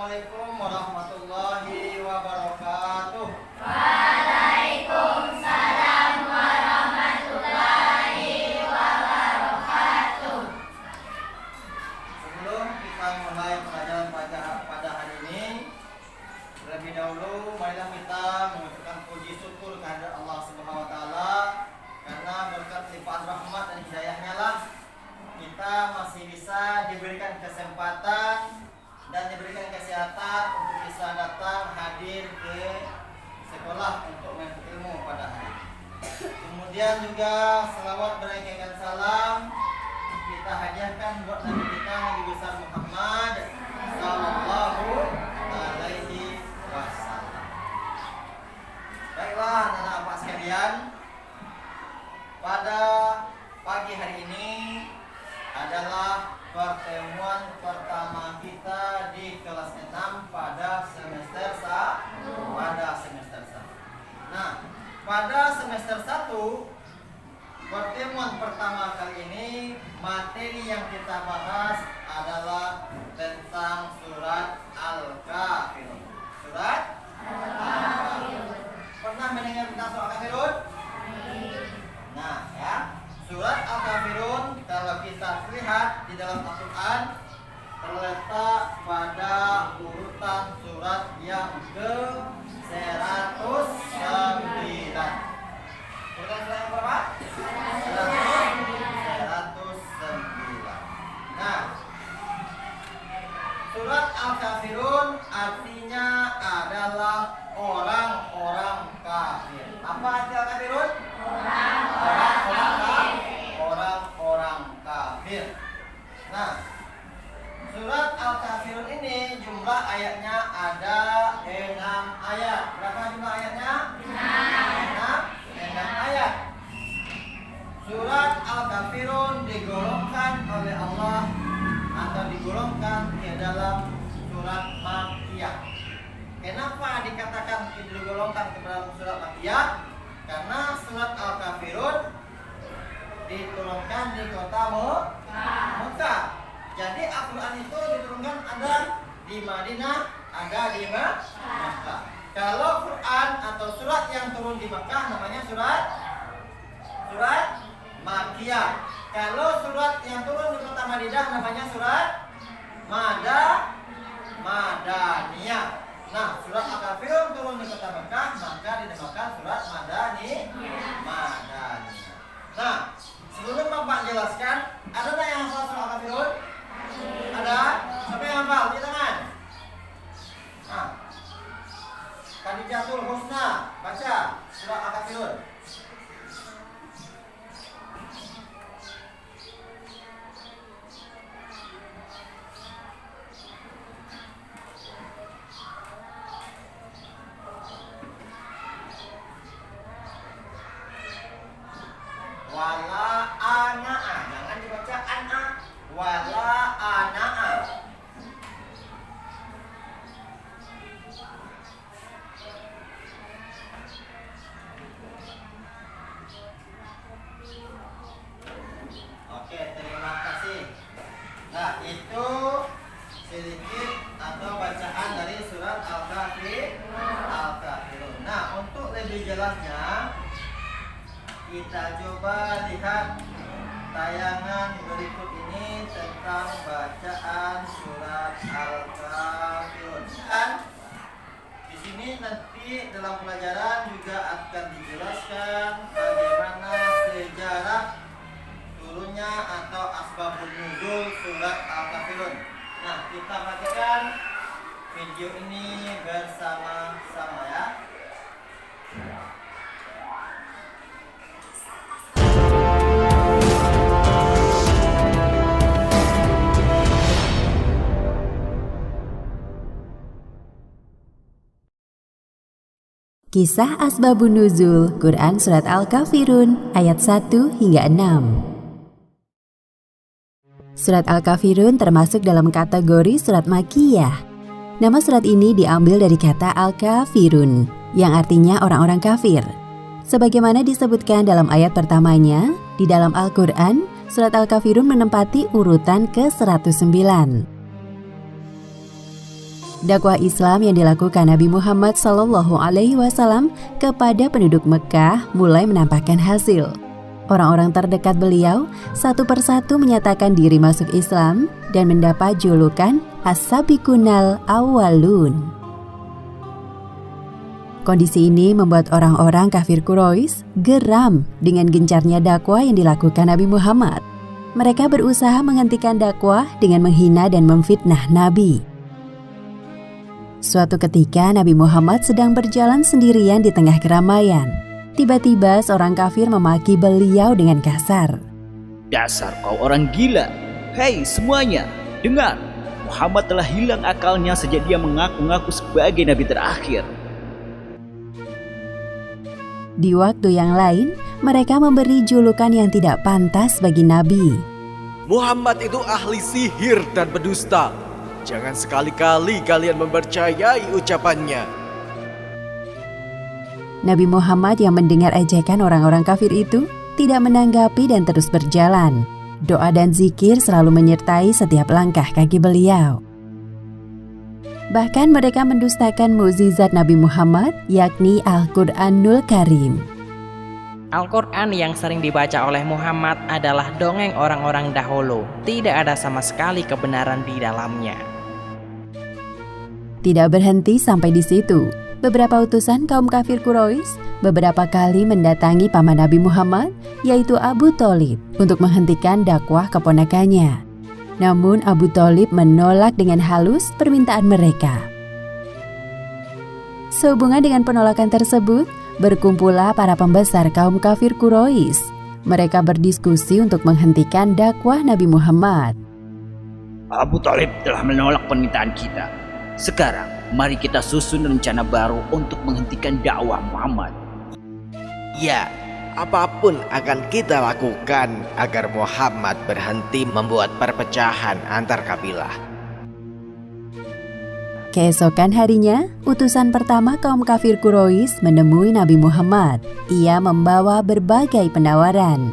Assalamualaikum warahmatullahi wabarakatuh. Waalaikumsalam warahmatullahi wabarakatuh. Sebelum kita mulai pelajaran pada hari ini, terlebih dahulu marilah kita mengucapkan puji syukur kehadirat Allah Subhanahu wa taala karena berkat limpahan rahmat dan hidayahnya lah kita masih bisa diberikan kesempatan dan diberikan kesehatan untuk bisa datang hadir ke sekolah untuk menuntut ilmu pada hari ini. Kemudian juga selawat berekaikan salam kita hadiahkan buat Nabi kita Nabi besar Muhammad sallallahu alaihi wasallam. Baiklah anak-anak sekalian, pada pagi hari ini adalah pertemuan pertama kita di kelas 6 pada semester 1. Nah, pada semester 1 pertemuan pertama kali ini materi yang kita bahas adalah tentang surat Al-Kafirun. Surat Al-Kafirun. Pernah mendengar tentang surat Al-Kafirun? Nah, ya. Surat Al-Kafirun kalau kita lihat di dalam Al-Quran terletak pada urutan surat yang ke-109. Urutan surat yang berapa? 109. Nah, surat Al-Kafirun artinya adalah orang-orang kafir. Apa arti Al-Kafirun? Orang-orang kafir. Nah, surat Al-Kafirun ini jumlah ayatnya ada 6 ayat. Berapa jumlah ayatnya? 6 ayat. Surat Al-Kafirun digolongkan oleh Allah atau digolongkan ke dalam surat Makkiyah. Kenapa dikatakan digolongkan ke dalam surat Makkiyah? Karena surat Al-Kafirun diturunkan di kota Mekah. Jadi Al-Quran itu diturunkan ada di Madinah, ada di Mekah. Kalau Quran atau surat yang turun di Mekah namanya surat Makkiyah. Kalau surat yang turun di kota Madinah namanya surat Madaniyah. Nah, surat Al-Kafirun turun di kota Mekah, maka dinamakan surat Madaniyah. Nah, sebelum Bapak jelaskan, ada nggak yang hafal surat Al-Kafirun? Ada? Siapa yang hafal? Di tangan. Nah, Khadijatul Husna, baca surat Al-Kafirun. Wala ana'a, jangan dibaca an'a. Wala ana'a. Oke, terima kasih. Nah, itu sedikit atau bacaan dari surat Al-Kafirun. Nah, untuk lebih jelasnya kita coba lihat tayangan berikut ini tentang bacaan surat Al-Kafirun. Dan di sini nanti dalam pelajaran juga akan dijelaskan bagaimana sejarah turunnya atau asbabun nuzul surat Al-Kafirun. Nah, kita perhatikan video ini bersama-sama ya. Kisah Asbabun Nuzul Quran Surat Al-Kafirun ayat 1 hingga 6. Surat Al-Kafirun termasuk dalam kategori surat Makkiyah. Nama surat ini diambil dari kata Al-Kafirun yang artinya orang-orang kafir. Sebagaimana disebutkan dalam ayat pertamanya, di dalam Al-Quran, surat Al-Kafirun menempati urutan ke-109. Dakwah Islam yang dilakukan Nabi Muhammad SAW kepada penduduk Mekah mulai menampakkan hasil. Orang-orang terdekat beliau satu persatu menyatakan diri masuk Islam dan mendapat julukan As-Sabiqunal Awwalun. Kondisi ini membuat orang-orang kafir Quraisy geram dengan gencarnya dakwah yang dilakukan Nabi Muhammad. Mereka berusaha menghentikan dakwah dengan menghina dan memfitnah Nabi. Suatu ketika Nabi Muhammad sedang berjalan sendirian di tengah keramaian. Tiba-tiba seorang kafir memaki beliau dengan kasar. Dasar kau orang gila. Hei semuanya, dengar. Muhammad telah hilang akalnya sejak dia mengaku-ngaku sebagai nabi terakhir. Di waktu yang lain, mereka memberi julukan yang tidak pantas bagi Nabi. Muhammad itu ahli sihir dan pendusta. Jangan sekali-kali kalian mempercayai ucapannya. Nabi Muhammad yang mendengar ejekan orang-orang kafir itu tidak menanggapi dan terus berjalan. Doa dan zikir selalu menyertai setiap langkah kaki beliau. Bahkan mereka mendustakan mukjizat Nabi Muhammad, yakni Al-Qur'anul Karim. Al-Quran yang sering dibaca oleh Muhammad adalah dongeng orang-orang dahulu. Tidak ada sama sekali kebenaran di dalamnya. Tidak berhenti sampai di situ. Beberapa utusan kaum kafir Quraisy beberapa kali mendatangi paman Nabi Muhammad, yaitu Abu Thalib, untuk menghentikan dakwah keponakannya. Namun Abu Thalib menolak dengan halus permintaan mereka. Sehubungan dengan penolakan tersebut, berkumpullah para pembesar kaum kafir Quraisy. Mereka berdiskusi untuk menghentikan dakwah Nabi Muhammad. Abu Thalib telah menolak permintaan kita. Sekarang, mari kita susun rencana baru untuk menghentikan dakwah Muhammad. Ya, apapun akan kita lakukan agar Muhammad berhenti membuat perpecahan antar kabilah. Keesokan harinya, utusan pertama kaum kafir Quraisy menemui Nabi Muhammad. Ia membawa berbagai penawaran.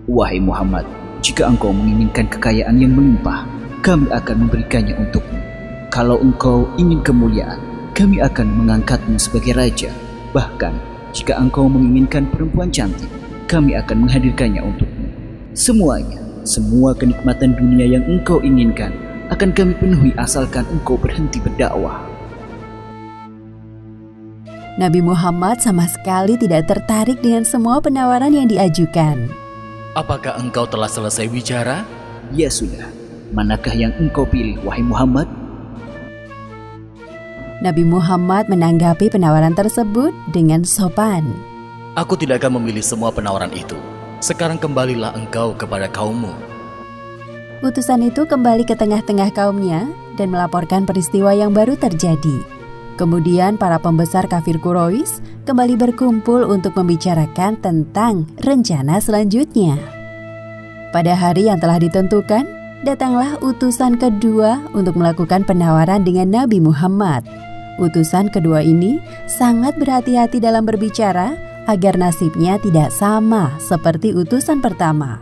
Wahai Muhammad, jika engkau menginginkan kekayaan yang melimpah, kami akan memberikannya untukmu. Kalau engkau ingin kemuliaan, kami akan mengangkatmu sebagai raja. Bahkan, jika engkau menginginkan perempuan cantik, kami akan menghadirkannya untukmu. Semuanya, semua kenikmatan dunia yang engkau inginkan akan kami penuhi asalkan engkau berhenti berdakwah. Nabi Muhammad sama sekali tidak tertarik dengan semua penawaran yang diajukan. Apakah engkau telah selesai bicara? Ya sudah, manakah yang engkau pilih, wahai Muhammad? Nabi Muhammad menanggapi penawaran tersebut dengan sopan. Aku tidak akan memilih semua penawaran itu. Sekarang kembalilah engkau kepada kaummu. Utusan itu kembali ke tengah-tengah kaumnya dan melaporkan peristiwa yang baru terjadi. Kemudian para pembesar kafir Quraisy kembali berkumpul untuk membicarakan tentang rencana selanjutnya. Pada hari yang telah ditentukan, datanglah utusan kedua untuk melakukan penawaran dengan Nabi Muhammad. Utusan kedua ini sangat berhati-hati dalam berbicara agar nasibnya tidak sama seperti utusan pertama.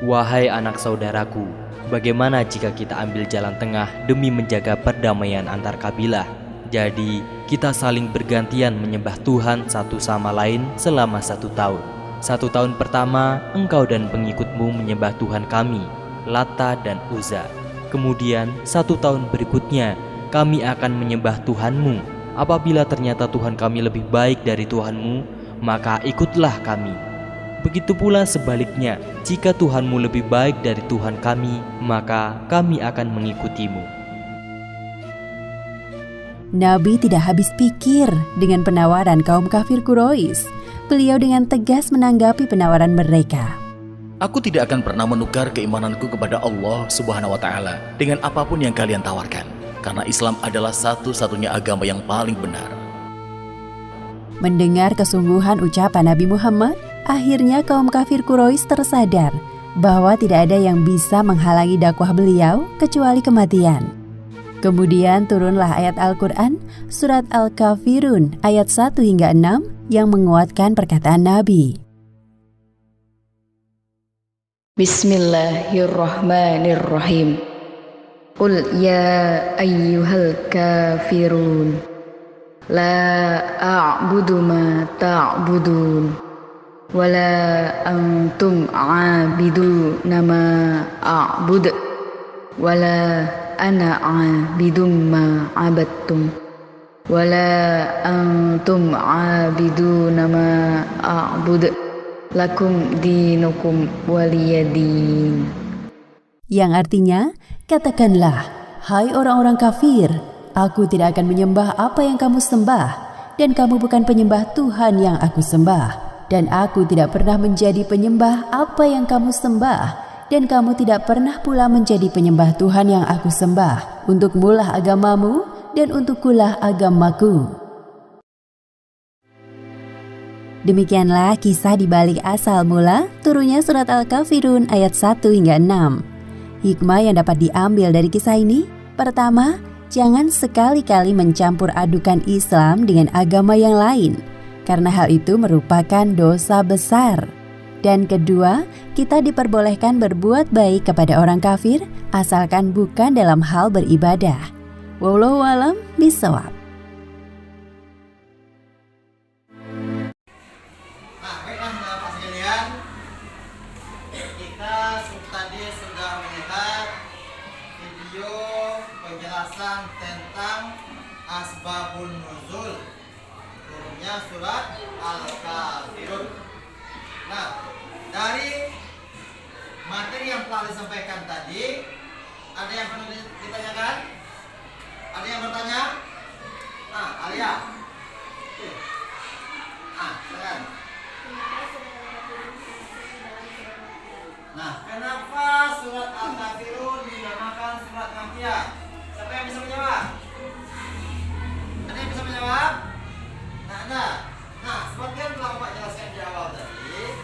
Wahai anak saudaraku, bagaimana jika kita ambil jalan tengah demi menjaga perdamaian antar kabilah? Jadi, kita saling bergantian menyembah Tuhan satu sama lain selama 1 tahun. 1 tahun pertama, engkau dan pengikutmu menyembah Tuhan kami, Lata dan Uzza. Kemudian, 1 tahun berikutnya, kami akan menyembah Tuhanmu. Apabila ternyata Tuhan kami lebih baik dari Tuhanmu, maka ikutlah kami. Begitu pula sebaliknya, jika Tuhanmu lebih baik dari Tuhan kami, maka kami akan mengikutimu. Nabi tidak habis pikir dengan penawaran kaum kafir Quraisy. Beliau dengan tegas menanggapi penawaran mereka. Aku tidak akan pernah menukar keimananku kepada Allah Subhanahu wa Ta'ala dengan apapun yang kalian tawarkan, karena Islam adalah satu-satunya agama yang paling benar. Mendengar kesungguhan ucapan Nabi Muhammad, akhirnya kaum kafir Quraisy tersadar bahwa tidak ada yang bisa menghalangi dakwah beliau kecuali kematian. Kemudian turunlah ayat Al-Quran, surat Al-Kafirun ayat 1 hingga 6 yang menguatkan perkataan Nabi. Bismillahirrahmanirrahim. قل يا أيها الكافرون لا أعبد ما تعبدون ولا أنتم عابدون ما أعبد ولا أنا عابد ما عبدتم ولا أنتم عابدون ما أعبد لكم دينكم ولي دين. Yang artinya, katakanlah, hai orang-orang kafir, aku tidak akan menyembah apa yang kamu sembah, dan kamu bukan penyembah Tuhan yang aku sembah, dan aku tidak pernah menjadi penyembah apa yang kamu sembah, dan kamu tidak pernah pula menjadi penyembah Tuhan yang aku sembah. Untukmulah agamamu, dan untukkulah agamaku. Demikianlah kisah di balik asal mula turunnya surat Al-Kafirun ayat 1 hingga 6. Hikmah yang dapat diambil dari kisah ini, pertama, jangan sekali-kali mencampur adukan Islam dengan agama yang lain, karena hal itu merupakan dosa besar. Dan kedua, kita diperbolehkan berbuat baik kepada orang kafir, asalkan bukan dalam hal beribadah. Wallahu a'lam bishawab. Nah, baiklah Bapak sekalian, kita tadi sudah melihat video penjelasan tentang asbabun nuzul turunnya surat Al-Kafirun. Nah, dari materi yang telah disampaikan tadi, ada yang perlu ditanyakan? Ada yang bertanya? Alia. Silakan. Nah, kenapa surat Al-Kafirun dinamakan surat Makkiyah? Siapa yang bisa menjawab? Ada yang bisa menjawab? Nah, ada. Nah, sebagian telah Bapak jelaskan di awal tadi,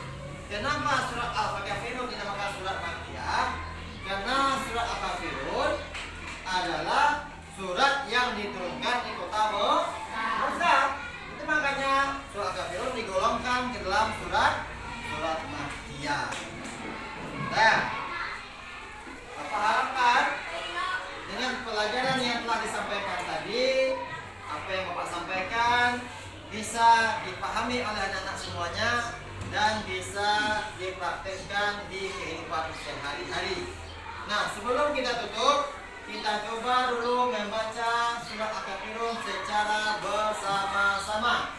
kenapa surat Al-Kafirun dinamakan surat Makkiyah? Karena surat Al-Kafirun adalah surat yang diturunkan di kota Mekah. Itu makanya surat Al-Kafirun digolongkan ke dalam surat Makkiyah. Nah, Bapak harapkan dengan pelajaran yang telah disampaikan tadi, apa yang Bapak sampaikan bisa dipahami oleh anak-anak semuanya dan bisa dipraktekkan di kehidupan sehari-hari. Nah, sebelum kita tutup, kita coba dulu membaca surat Al-Kafirun secara bersama-sama.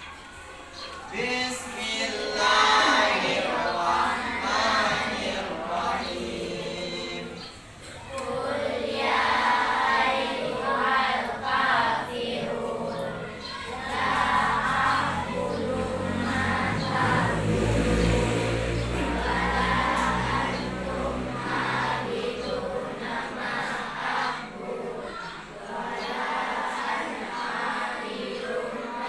Bismillahirrahmanirrahim. Qul ya ayyuhal kafirun la a'budu ma ta'budun wa la antum 'abiduna ma a'budu wa la ana 'abidun ma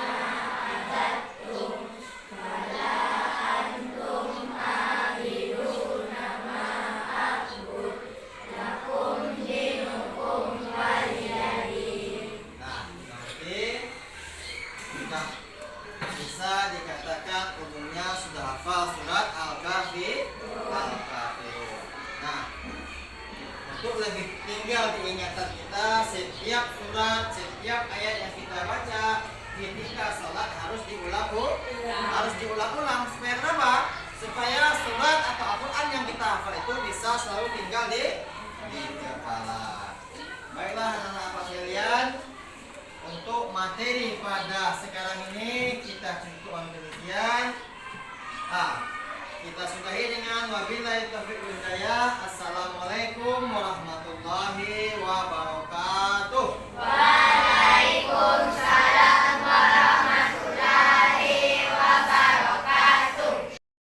'abadtum wa la antum 'abiduna ma a'budu lakum dinukum waliya din. Nah, berarti sudah bisa dikatakan umumnya sudah hafal surat Al-Kafirun. Nah, untuk lebih tinggal diingatan kita, setiap surat, setiap ayat yang kita baca ketika sholat harus diulang-ulang. Supaya kenapa? Supaya surat atau Al-Quran yang kita hafal itu bisa selalu tinggal di kepala. Baiklah anak-anak sekalian, untuk materi pada sekarang ini kita cukup demikian. Kita sudahi dengan wabillahi taufiq wal hidayah. Assalamualaikum warahmatullahi wabarakatuh.